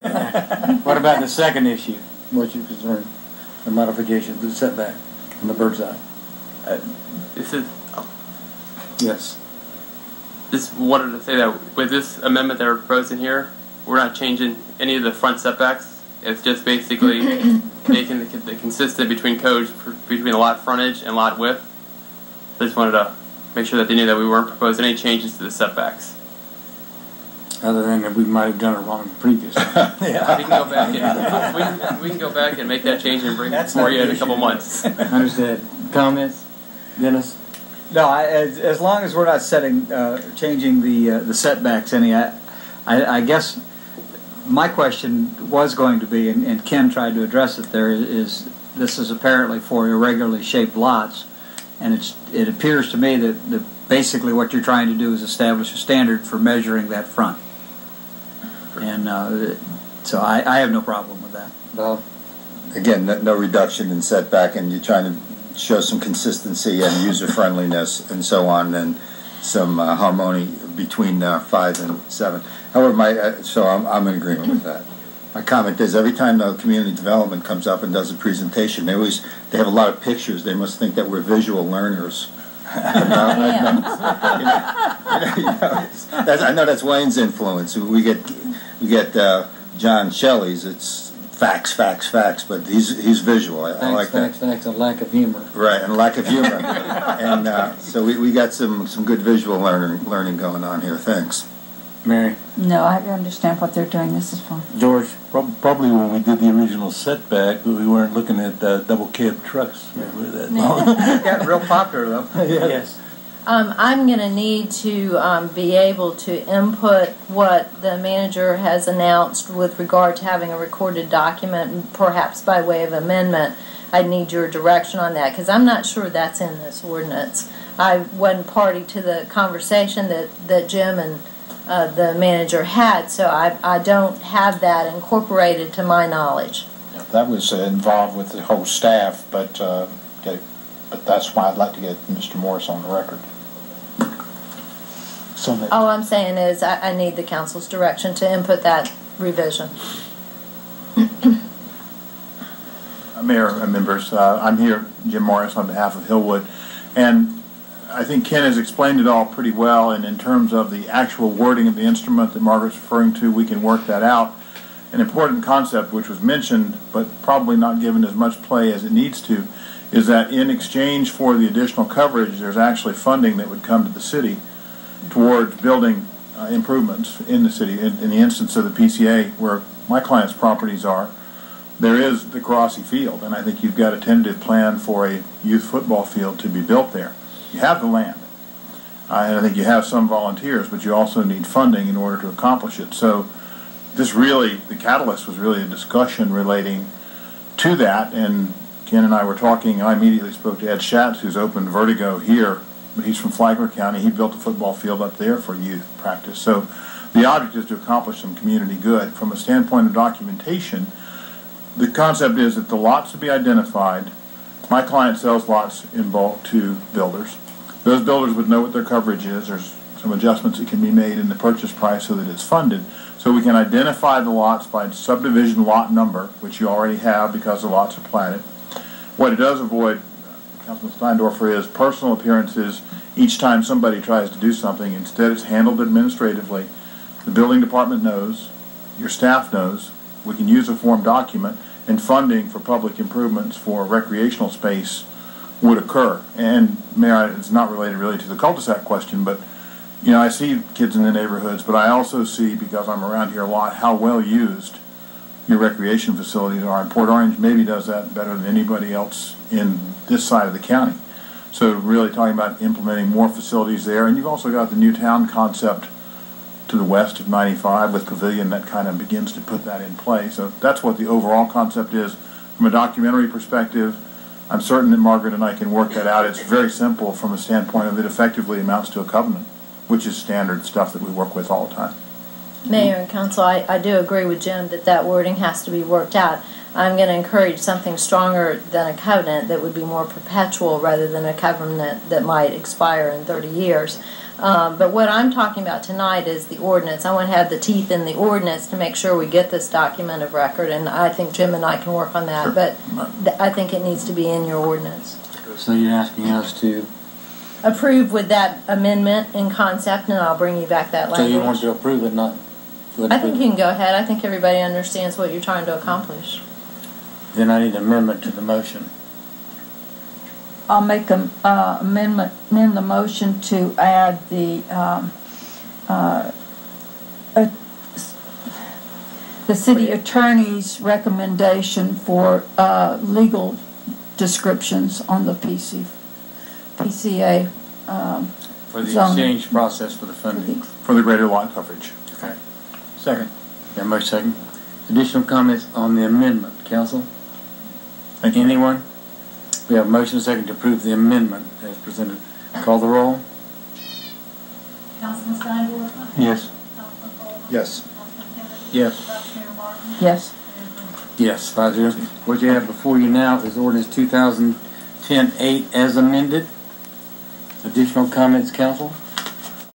What about the second issue? What's your concern? The modification, the setback on the bird's eye? This is. Yes. Just wanted to say that with this amendment that we're proposing here, we're not changing any of the front setbacks. It's just basically making the consistent between codes between the lot frontage and lot width. I just wanted to make sure that they knew that we weren't proposing any changes to the setbacks. Other than that we might have done it wrong previously. Yeah. We can go back and we can go back and make that change and bring it for you in a couple months. Understood. Comments, Dennis? No, as long as we're not changing the setbacks any, I guess my question was going to be, and Ken tried to address it there, is this is apparently for irregularly shaped lots, and it appears to me that basically what you're trying to do is establish a standard for measuring that front. And so I have no problem with that. Bob? Again, no reduction in setback, and you're trying to show some consistency and user friendliness and so on, and some harmony between 5 and 7. However, so I'm in agreement with that. My comment is every time the community development comes up and does a presentation, they have a lot of pictures. They must think that we're visual learners. I know that's Wayne's influence. We get John Shelley's. It's facts, but he's visual. I like that. Facts, and lack of humor. Right, and lack of humor. And so we got some good visual learning going on here. Thanks. Mary? No, I understand what they're doing. This is fine. George? Probably when we did the original setback, we weren't looking at double cab trucks. Yeah. It got real popular, though. Yes. I'm going to need to be able to input what the manager has announced with regard to having a recorded document, perhaps by way of amendment. I need your direction on that, because I'm not sure that's in this ordinance. I wasn't party to the conversation that Jim and the manager had, so I don't have that incorporated to my knowledge. Yeah, that was involved with the whole staff, but that's why I'd like to get Mr. Morris on the record. So that All I'm saying is I need the council's direction to input that revision. Mayor and members, I'm here, Jim Morris, on behalf of Hillwood, and I think Ken has explained it all pretty well, and in terms of the actual wording of the instrument that Margaret's referring to, we can work that out. An important concept which was mentioned, but probably not given as much play as it needs to, is that in exchange for the additional coverage, there's actually funding that would come to the city towards building improvements in the city. In the instance of the PCA, where my client's properties are, there is the Grossi Field, and I think you've got a tentative plan for a youth football field to be built there. You have the land, and I think you have some volunteers, but you also need funding in order to accomplish it. So this really, the catalyst was really a discussion relating to that, and Ken and I were talking, and I immediately spoke to Ed Schatz, who's opened Vertigo here, but he's from Flagler County. He built a football field up there for youth practice. So the object is to accomplish some community good. From a standpoint of documentation, the concept is that the lots to be identified. My client sells lots in bulk to builders. Those builders would know what their coverage is. There's some adjustments that can be made in the purchase price so that it's funded. So we can identify the lots by subdivision lot number, which you already have because the lots are platted. What it does avoid, Councilman Steindorfer, is personal appearances each time somebody tries to do something. Instead, it's handled administratively. The building department knows, your staff knows, we can use a form document, and funding for public improvements for recreational space would occur. And Mayor, it's not related really to the cul-de-sac question, but you know, I see kids in the neighborhoods, but I also see, because I'm around here a lot, how well used your recreation facilities are. And Port Orange maybe does that better than anybody else in this side of the county. So really talking about implementing more facilities there. And you've also got the new town concept to the west of 95 with Pavilion that kind of begins to put that in play. So that's what the overall concept is. From a documentary perspective, I'm certain that Margaret and I can work that out. It's very simple from a standpoint of it effectively amounts to a covenant, which is standard stuff that we work with all the time. Mayor and Council, I do agree with Jim that wording has to be worked out. I'm going to encourage something stronger than a covenant that would be more perpetual rather than a covenant that might expire in 30 years. But what I'm talking about tonight is the ordinance. I want to have the teeth in the ordinance to make sure we get this document of record, and I think Jim and I can work on that, but I think it needs to be in your ordinance. So you're asking us to, Approve with that amendment in concept, and I'll bring you back that so language. you want to approve it, not? I think you can go ahead. I think everybody understands what you're trying to accomplish. Then I need an amendment to the motion. I'll make an amend the motion to add the city attorney's recommendation for legal descriptions on the PCA For the zoning. exchange process for the funding. For the greater lot coverage. Okay. Second. Got a motion second. Additional comments on the amendment, council? Thank you. Anyone? We have a motion and a second to approve the amendment as presented. Call the roll. Councilman Steinberg? Yes. Councilman Coleman? Yes. Councilman Kennedy? Yes. Vice Mayor Martin? Yes. Mayor Green? Yes, 5-0. What you have before you now is ordinance 2010-8 as amended. Additional comments, council?